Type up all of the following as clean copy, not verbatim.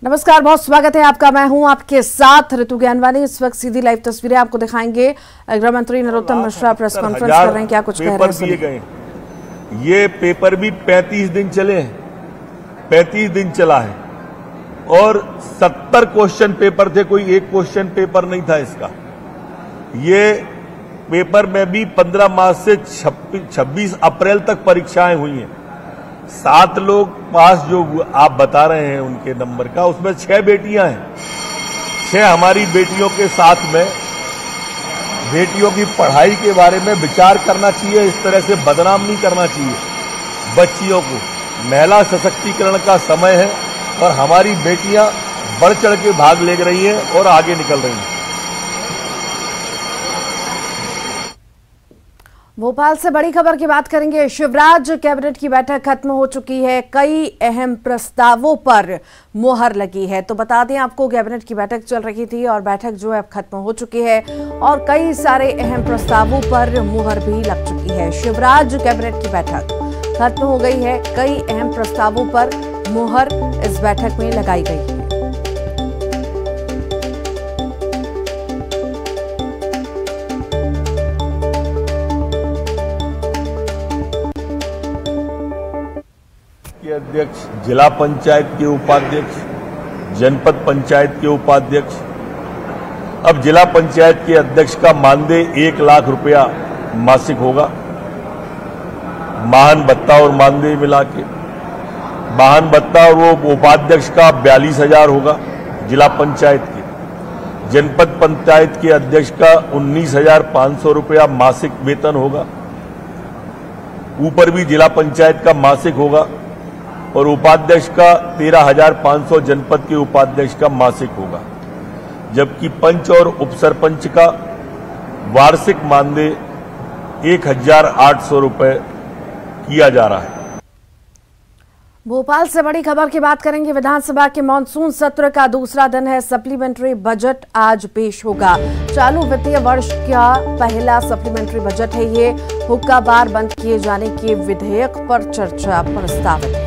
नमस्कार, बहुत स्वागत है आपका। मैं हूं आपके साथ ऋतु ज्ञानवानी। इस वक्त सीधी लाइव तस्वीरें आपको दिखाएंगे। गृह मंत्री नरोत्तम मिश्रा प्रेस कॉन्फ्रेंस कर रहे हैं, क्या कुछ कह रहे हैं। ये पेपर भी 35 दिन चले हैं, 35 दिन चला है और 70 क्वेश्चन पेपर थे, कोई एक क्वेश्चन पेपर नहीं था इसका। ये पेपर में भी 15 मार्च से 26 अप्रैल तक परीक्षाएं हुई हैं। 7 लोग पास जो आप बता रहे हैं उनके नंबर का, उसमें 6 बेटियां हैं। 6 हमारी बेटियों के साथ में बेटियों की पढ़ाई के बारे में विचार करना चाहिए, इस तरह से बदनाम नहीं करना चाहिए बच्चियों को। महिला सशक्तिकरण का समय है और हमारी बेटियां बढ़ चढ़ के भाग ले रही हैं और आगे निकल रही हैं। भोपाल से बड़ी खबर की बात करेंगे। शिवराज कैबिनेट की बैठक खत्म हो चुकी है, कई अहम प्रस्तावों पर मुहर लगी है। तो बता दें आपको, कैबिनेट की बैठक चल रही थी और बैठक जो है अब खत्म हो चुकी है और कई सारे अहम प्रस्तावों पर मुहर भी लग चुकी है। शिवराज कैबिनेट की बैठक खत्म हो गई है, कई अहम प्रस्तावों पर मुहर इस बैठक में लगाई गई है। अध्यक्ष, जिला पंचायत के उपाध्यक्ष, जनपद पंचायत के उपाध्यक्ष। अब जिला पंचायत के अध्यक्ष का मानदेय 1 लाख रुपया मासिक होगा, वाहन भत्ता और मानदेय मिला के। वाहन भत्ता और वो उपाध्यक्ष का 42,000 होगा जिला पंचायत के। जनपद पंचायत के अध्यक्ष का 19,500 रुपया मासिक वेतन होगा। ऊपर भी जिला पंचायत का मासिक होगा और उपाध्यक्ष का 13,500 जनपद के उपाध्यक्ष का मासिक होगा, जबकि पंच और उपसरपंच का वार्षिक मानदेय 1,800 रुपए किया जा रहा है। भोपाल से बड़ी खबर की बात करेंगे। विधानसभा के मानसून सत्र का दूसरा दिन है। सप्लीमेंट्री बजट आज पेश होगा। चालू वित्तीय वर्ष का पहला सप्लीमेंट्री बजट है ये। हुक्का बार बंद किए जाने के विधेयक पर चर्चा प्रस्तावित है।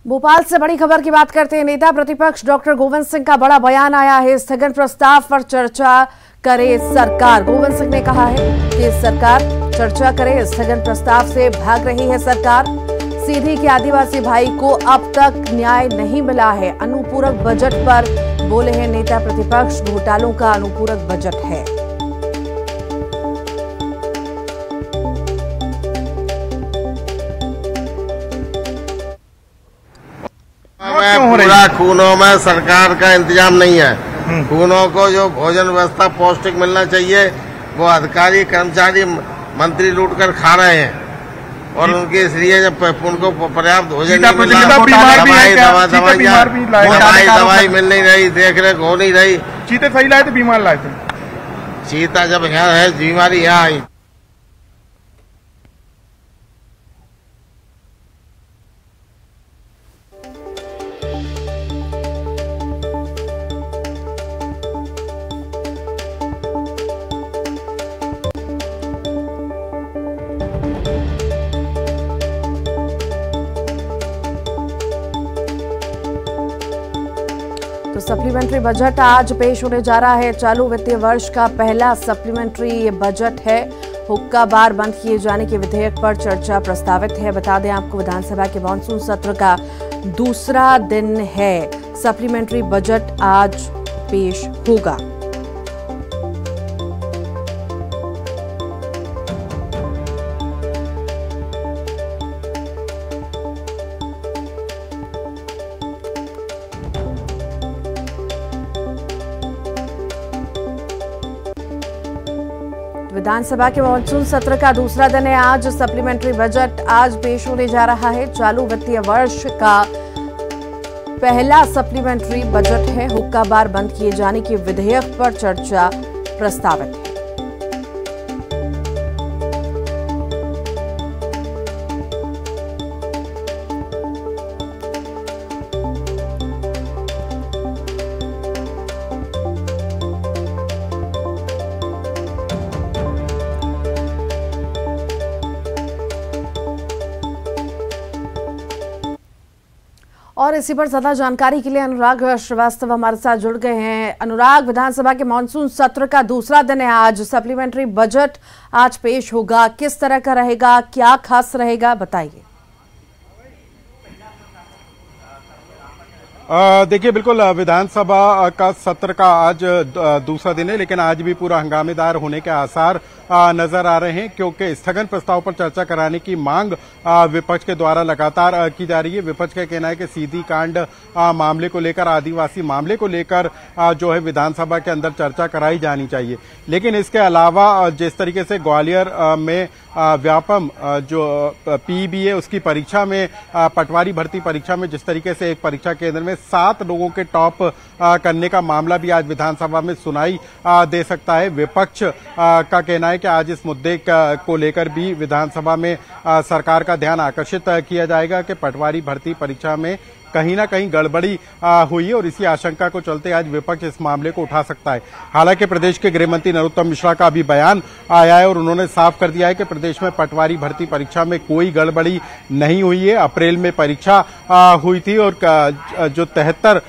भोपाल से बड़ी खबर की बात करते हैं। नेता प्रतिपक्ष डॉक्टर गोविंद सिंह का बड़ा बयान आया है। स्थगन प्रस्ताव पर चर्चा करे सरकार। गोविंद सिंह ने कहा है कि सरकार चर्चा करे, स्थगन प्रस्ताव से भाग रही है सरकार। सीधी के आदिवासी भाई को अब तक न्याय नहीं मिला है। अनुपूरक बजट पर बोले हैं नेता प्रतिपक्ष, घोटालों का अनुपूरक बजट है। पूरा खूनों में सरकार का इंतजाम नहीं है। खूनों को जो भोजन व्यवस्था पौष्टिक मिलना चाहिए वो अधिकारी कर्मचारी मंत्री लूट कर खा रहे हैं और उनके इसलिए जब उनको पर्याप्त भोजन नहीं मिल रहा, दवाई मिल नहीं रही, देख रेख हो नहीं रही। चीते सही लाए थे, बीमार लाए थे। चीता जब यहाँ है, बीमारी यहाँ आई। तो सप्लीमेंट्री बजट आज पेश होने जा रहा है। चालू वित्तीय वर्ष का पहला सप्लीमेंट्री बजट है। हुक्का बार बंद किए जाने के विधेयक पर चर्चा प्रस्तावित है। बता दें आपको, विधानसभा के मानसून सत्र का दूसरा दिन है। सप्लीमेंट्री बजट आज पेश होगा। विधानसभा के मानसून सत्र का दूसरा दिन है आज। सप्लीमेंट्री बजट आज पेश होने जा रहा है। चालू वित्तीय वर्ष का पहला सप्लीमेंट्री बजट है। हुक्का बार बंद किए जाने के विधेयक पर चर्चा प्रस्तावित है। और इसी पर ज्यादा जानकारी के लिए अनुराग श्रीवास्तव हमारे साथ जुड़ गए हैं। अनुराग, विधानसभा के मानसून सत्र का दूसरा दिन है आज, सप्लीमेंट्री बजट आज पेश होगा, किस तरह का रहेगा, क्या खास रहेगा, बताइए। देखिए, बिल्कुल विधानसभा का सत्र का आज दूसरा दिन है, लेकिन आज भी पूरा हंगामेदार होने के आसार नजर आ रहे हैं, क्योंकि स्थगन प्रस्ताव पर चर्चा कराने की मांग विपक्ष के द्वारा लगातार की जा रही है। विपक्ष का कहना है कि सीधी कांड मामले को लेकर, आदिवासी मामले को लेकर जो है विधानसभा के अंदर चर्चा कराई जानी चाहिए। लेकिन इसके अलावा जिस तरीके से ग्वालियर में व्यापम जो पीईबी है उसकी परीक्षा में, पटवारी भर्ती परीक्षा में जिस तरीके से एक परीक्षा केंद्र में 7 लोगों के टॉप करने का मामला भी आज विधानसभा में सुनाई दे सकता है। विपक्ष का कहना है कि आज इस मुद्दे को लेकर भी विधानसभा में सरकार का ध्यान आकर्षित किया जाएगा कि पटवारी भर्ती परीक्षा में कहीं ना कहीं गड़बड़ी हुई है, और इसी आशंका को चलते आज विपक्ष इस मामले को उठा सकता है। हालांकि प्रदेश के गृह मंत्री नरोत्तम मिश्रा का अभी बयान आया है और उन्होंने साफ कर दिया है कि प्रदेश में पटवारी भर्ती परीक्षा में कोई गड़बड़ी नहीं हुई है। अप्रैल में परीक्षा हुई थी और जो 73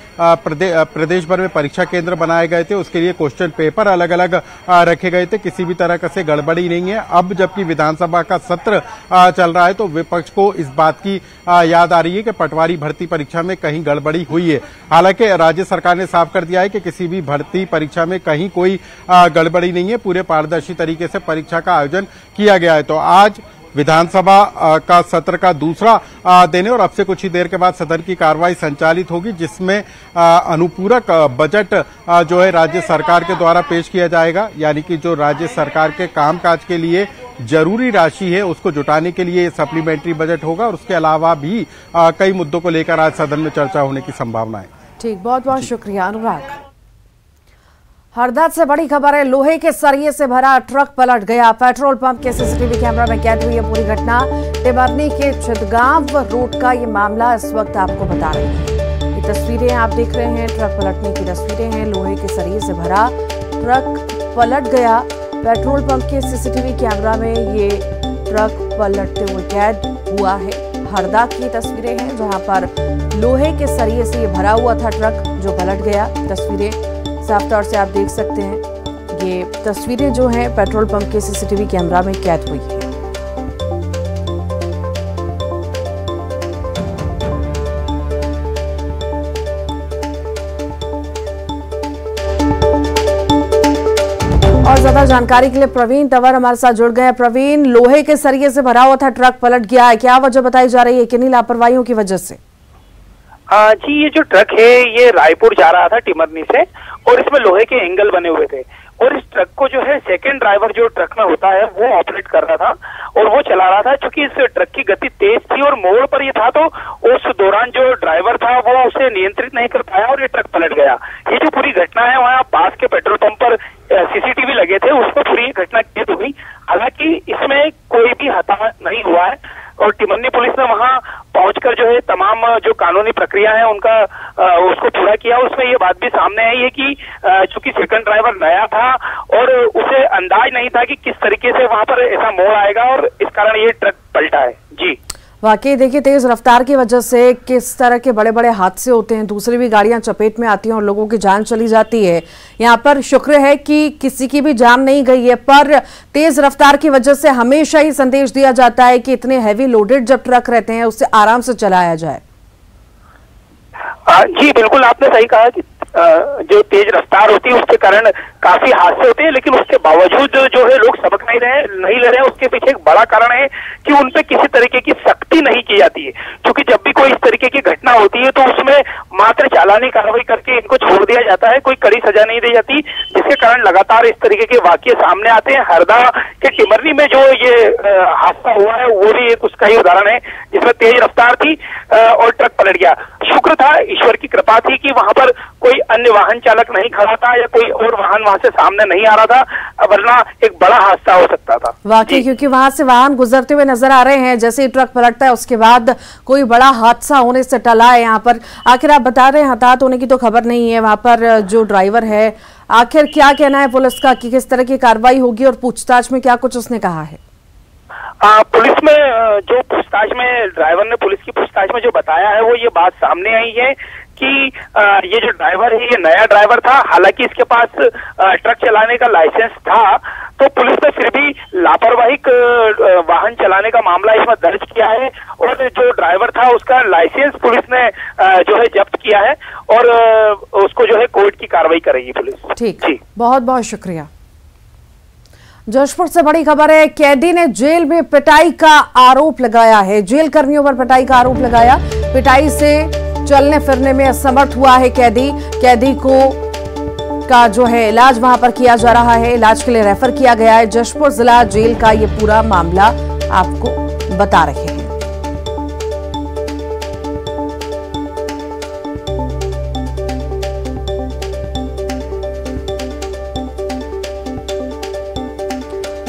प्रदेश भर में परीक्षा केंद्र बनाए गए थे उसके लिए क्वेश्चन पेपर अलग अलग रखे गए थे, किसी भी तरह से गड़बड़ी नहीं है। अब जबकि विधानसभा का सत्र चल रहा है तो विपक्ष को इस बात की याद आ रही है कि पटवारी भर्ती परीक्षा में कहीं गड़बड़ी हुई है। हालांकि राज्य सरकार ने साफ कर दिया है कि किसी भी भर्ती परीक्षा में कहीं कोई गड़बड़ी नहीं है, पूरे पारदर्शी तरीके से परीक्षा का आयोजन किया गया है। तो आज विधानसभा का सत्र का दूसरा दिन है और अब से कुछ ही देर के बाद सदन की कार्रवाई संचालित होगी, जिसमें अनुपूरक बजट जो है राज्य सरकार के द्वारा पेश किया जाएगा। यानी कि जो राज्य सरकार के कामकाज के लिए जरूरी राशि है उसको जुटाने के लिए सप्लीमेंट्री बजट होगा, और उसके अलावा भी कई मुद्दों को लेकर आज सदन में चर्चा होने की संभावना है। ठीक, बहुत बहुत शुक्रिया अनुराग। हरदा से बड़ी खबर है, लोहे के सरिये से भरा ट्रक पलट गया। पेट्रोल पंप के सीसीटीवी कैमरा में कैद हुई है पूरी घटना। टिमरनी के चितगांव रोड का ये मामला इस वक्त आपको बता रहे हैं। ये तस्वीरें आप देख रहे हैं, ट्रक पलटने की तस्वीरें हैं। लोहे के सरिये से भरा ट्रक पलट गया। पेट्रोल पंप के सीसीटीवी कैमरा में ये ट्रक पलटते हुए कैद हुआ है। हरदा की तस्वीरें हैं जहां पर लोहे के सरिये से ये भरा हुआ था ट्रक जो पलट गया। तस्वीरें साफ तौर से आप देख सकते हैं। ये तस्वीरें जो हैं पेट्रोल पंप के सीसीटीवी कैमरा में कैद हुई है। और ज्यादा जानकारी के लिए प्रवीण तंवर हमारे साथ जुड़ गए हैं। प्रवीण, लोहे के सरिये से भरा हुआ था ट्रक पलट गया है, क्या वजह बताई जा रही है, किन्हीं लापरवाहियों की वजह से? जी, ये जो ट्रक है ये रायपुर जा रहा था टिमरनी से, और इसमें लोहे के एंगल बने हुए थे, और इस ट्रक को जो है सेकंड ड्राइवर जो ट्रक में होता है वो ऑपरेट कर रहा था और वो चला रहा था। क्योंकि इस ट्रक की गति तेज थी और मोड़ पर ये था, तो उस दौरान जो ड्राइवर था वो उसे नियंत्रित नहीं कर पाया और ये ट्रक पलट गया। ये जो पूरी घटना है वहाँ पास के पेट्रोल पंप पर सीसीटीवी लगे थे, उसमें पूरी घटना कैद हुई। हालांकि इसमें कोई भी हताहत नहीं हुआ है, और टिमरनी पुलिस ने वहां पहुंचकर जो है तमाम जो कानूनी प्रक्रिया है उनका उसको पूरा किया। उसमें ये बात भी सामने आई है कि चूंकि सेकंड ड्राइवर नया था और उसे अंदाज नहीं था कि किस तरीके से वहां पर ऐसा मोड़ आएगा, और इस कारण ये ट्रक पलटा है। जी, वाकई देखिए, तेज रफ्तार की वजह से किस तरह के बड़े बड़े हादसे होते हैं, दूसरी भी गाड़ियां चपेट में आती हैं और लोगों की जान चली जाती है। यहाँ पर शुक्र है कि किसी की भी जान नहीं गई है, पर तेज रफ्तार की वजह से हमेशा ही संदेश दिया जाता है कि इतने हैवी लोडेड जब ट्रक रहते हैं उससे आराम से चलाया जाए। जी बिल्कुल, आपने सही कहा कि जो तेज रफ्तार होती है उसके कारण काफी हादसे होते हैं, लेकिन उसके बावजूद जो है लोग सबक नहीं ले रहे हैं। उसके पीछे एक बड़ा कारण है कि उन पे किसी तरीके की सख्ती नहीं की जाती है। क्योंकि जब भी कोई इस तरीके की घटना होती है तो उसमें मात्र चालानी कार्रवाई करके इनको छोड़ दिया जाता है, कोई कड़ी सजा नहीं दी जाती, जिसके कारण लगातार इस तरीके के वाकये सामने आते हैं। हरदा के टिमरनी में जो ये हादसा हुआ है वो भी एक उसका ही उदाहरण है, जिसमें तेज रफ्तार थी और ट्रक पलट गया। शुक्र था, ईश्वर की कृपा थी कि वहां पर कोई अन्य वाहन चालक नहीं खड़ा था या कोई और वाहन वहां से सामने नहीं आ रहा था, वरना एक बड़ा हादसा हो सकता था। वाकई, क्योंकि वहां से वाहन गुजरते हुए नजर आ रहे हैं, जैसे ही ट्रक पलटता है उसके बाद कोई बड़ा हादसा होने से टला है। यहाँ पर आखिर आप बता रहे हैं हताहत होने की तो खबर नहीं है, वहां पर जो ड्राइवर है आखिर क्या कहना है पुलिस का कि किस तरह की कार्रवाई होगी और पूछताछ में क्या कुछ उसने कहा है? पुलिस में जो पूछताछ में ड्राइवर ने पुलिस की पूछताछ में जो बताया है वो ये बात सामने आई है कि ये जो ड्राइवर है ये नया ड्राइवर था, हालांकि इसके पास ट्रक चलाने का लाइसेंस था, तो पुलिस ने फिर भी लापरवाही वाहन चलाने का मामला इसमें दर्ज किया है और जो ड्राइवर था उसका लाइसेंस पुलिस ने जो है जब्त किया है और उसको जो है कोर्ट की कार्रवाई करेगी पुलिस। ठीक, बहुत बहुत शुक्रिया। जशपुर से बड़ी खबर है, कैदी ने जेल में पिटाई का आरोप लगाया है। जेल कर्मियों पर पिटाई का आरोप लगाया, पिटाई से चलने फिरने में असमर्थ हुआ है कैदी। कैदी को का जो है इलाज वहां पर किया जा रहा है, इलाज के लिए रेफर किया गया है। जशपुर जिला जेल का ये पूरा मामला आपको बता रहे हैं।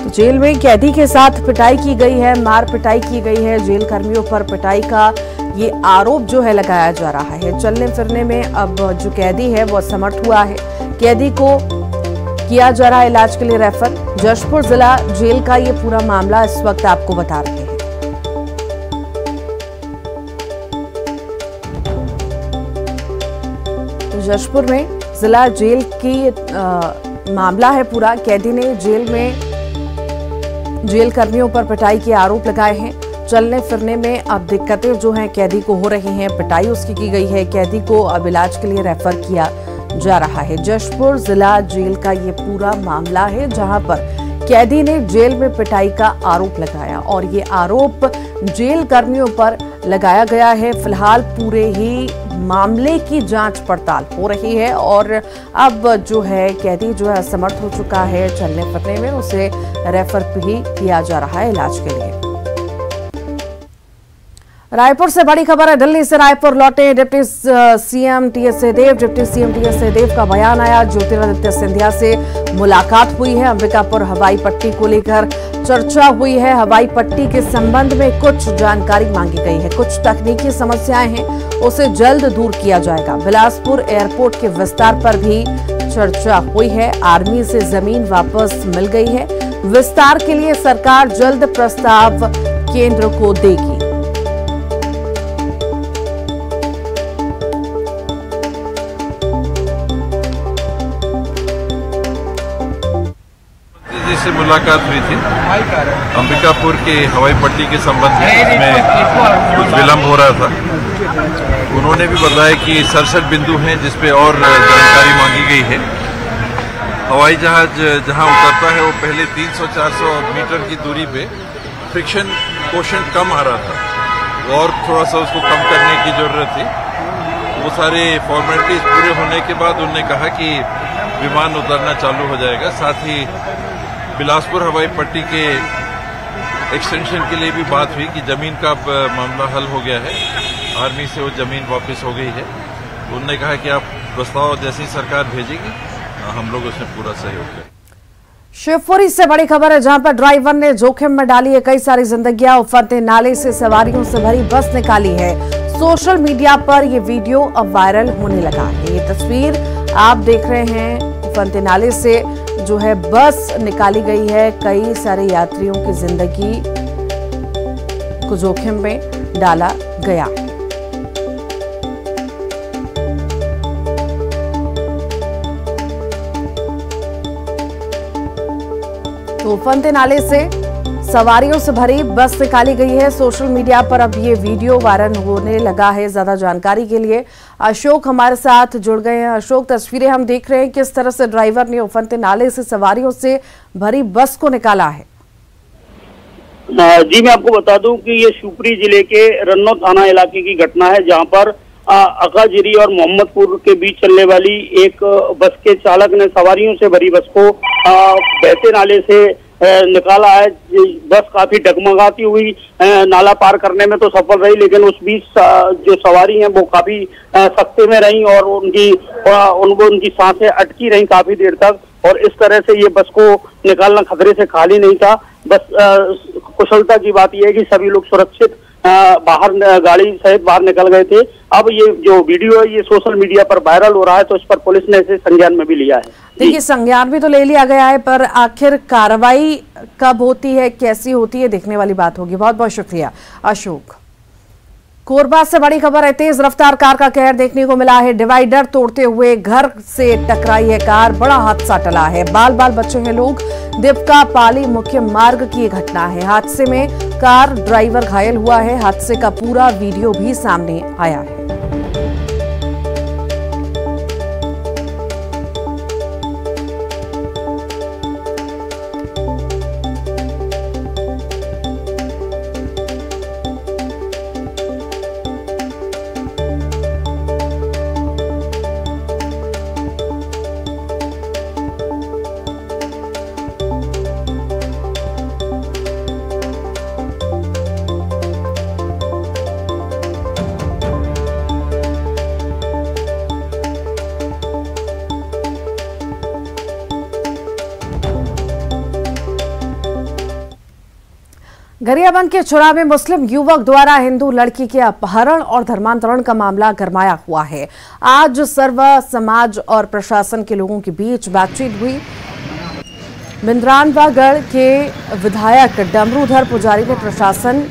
जेल में कैदी के साथ पिटाई की गई है, मार पिटाई की गई है। जेल कर्मियों पर पिटाई का ये आरोप जो है लगाया जा रहा है। चलने फिरने में अब जो कैदी है वो असमर्थ हुआ है। कैदी को किया जा रहा है इलाज के लिए रेफर। जशपुर जिला जेल का ये पूरा मामला इस वक्त आपको बता रहे हैं। तो जशपुर में जिला जेल की मामला है पूरा। कैदी ने जेल में जेल कर्मियों पर पिटाई के आरोप लगाए हैं। चलने फिरने में अब दिक्कतें जो हैं कैदी को हो रही हैं, पिटाई उसकी की गई है। कैदी को अब इलाज के लिए रेफर किया जा रहा है। जशपुर जिला जेल का ये पूरा मामला है जहां पर कैदी ने जेल में पिटाई का आरोप लगाया और ये आरोप जेल कर्मियों पर लगाया गया है। फिलहाल पूरे ही मामले की जांच पड़ताल हो रही है और अब जो है कैदी जो है असमर्थ हो चुका है चलने फिरने में, उसे रेफर भी किया जा रहा है इलाज के लिए। रायपुर से बड़ी खबर है, दिल्ली से रायपुर लौटे deputy CM TS Singhdeo. Deputy CM TS Singhdeo का बयान आया। ज्योतिरादित्य सिंधिया से मुलाकात हुई है। अंबिकापुर हवाई पट्टी को लेकर चर्चा हुई है। हवाई पट्टी के संबंध में कुछ जानकारी मांगी गई है। कुछ तकनीकी समस्याएं हैं, उसे जल्द दूर किया जाएगा। बिलासपुर एयरपोर्ट के विस्तार पर भी चर्चा हुई है। आर्मी से जमीन वापस मिल गई है। विस्तार के लिए सरकार जल्द प्रस्ताव केंद्र को देगी। से मुलाकात हुई थी अंबिकापुर के हवाई पट्टी के संबंध में कुछ विलंब हो रहा था। उन्होंने भी बताया कि 67 बिंदु हैं जिस पे और जानकारी मांगी गई है। हवाई जहाज जहां उतरता है वो पहले 300-400 मीटर की दूरी पे फ्रिक्शन कोशेंट कम आ रहा था और थोड़ा सा उसको कम करने की जरूरत थी। वो सारे फॉर्मेलिटीज पूरे होने के बाद उन्होंने कहा कि विमान उतरना चालू हो जाएगा। साथ ही बिलासपुर हवाई पट्टी के एक्सटेंशन के लिए भी बात हुई कि जमीन का मामला हल हो गया है। आर्मी से वो जमीन वापस हो गई है। उन्होंने कहा कि आप प्रस्ताव जैसी सरकार भेजेगी हम लोग उसमें पूरा सहयोग करें। शिवपुरी से बड़ी खबर है जहां पर ड्राइवर ने जोखिम में डाली है कई सारी जिंदगियां। उफरते नाले से सवारियों से भरी बस निकाली है। सोशल मीडिया पर यह वीडियो अब वायरल होने लगा है। ये तस्वीर आप देख रहे हैं, उफरते नाले से जो है बस निकाली गई है। कई सारे यात्रियों की जिंदगी को जोखिम में डाला गया। तो उफरते नाले से सवारियों से भरी बस निकाली गई है। सोशल मीडिया पर अब ये वीडियो वायरल होने लगा है। ज्यादा जानकारी के लिए अशोक हमारे साथ जुड़ गए हैं। अशोक, तस्वीरें हम देख रहे हैं किस तरह से ड्राइवर ने उफरते नाले से सवारियों से भरी बस को निकाला है। जी मैं आपको बता दूं कि ये शिवपुरी जिले के रन्नो थाना इलाके की घटना है जहां पर अकाजिरी और मोहम्मदपुर के बीच चलने वाली एक बस के चालक ने सवारियों से भरी बस को बहते नाले से निकाला है। बस काफी डगमगाती हुई नाला पार करने में तो सफल रही, लेकिन उस बीच जो सवारी हैं वो काफी सख्ते में रही और उनकी सांसें अटकी रही काफी देर तक। और इस तरह से ये बस को निकालना खतरे से खाली नहीं था। बस कुशलता की बात यह है कि सभी लोग सुरक्षित बाहर गाड़ी सहित बाहर निकल गए थे। अब ये जो वीडियो है ये सोशल मीडिया पर वायरल हो रहा है, तो इस पर पुलिस ने इसे संज्ञान में भी लिया है। देखिए, संज्ञान भी तो ले लिया गया है, पर आखिर कार्रवाई कब होती है, कैसी होती है, देखने वाली बात होगी। बहुत बहुत शुक्रिया अशोक। कोरबा से बड़ी खबर है। तेज रफ्तार कार का कहर देखने को मिला है। डिवाइडर तोड़ते हुए घर से टकराई है कार, बड़ा हादसा टला है। बाल बाल बचे हैं लोग। दिपका पाली मुख्य मार्ग की ये घटना है। हादसे में कार ड्राइवर घायल हुआ है। हादसे का पूरा वीडियो भी सामने आया है। गरियाबंद के चुरा में मुस्लिम युवक द्वारा हिंदू लड़की के अपहरण और धर्मांतरण का मामला गरमाया हुआ है। आज सर्व समाज और प्रशासन के लोगों के बीच बातचीत हुई। बिंद्रानवागढ़ के विधायक डमरूधर पुजारी ने प्रशासन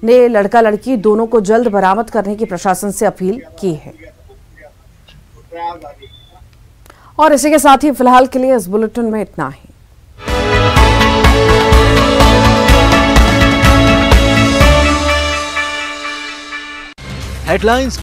ने लड़का लड़की दोनों को जल्द बरामद करने की प्रशासन से अपील की है। और इसी के साथ ही फिलहाल के लिए इस बुलेटिन में इतना ही। हेडलाइंस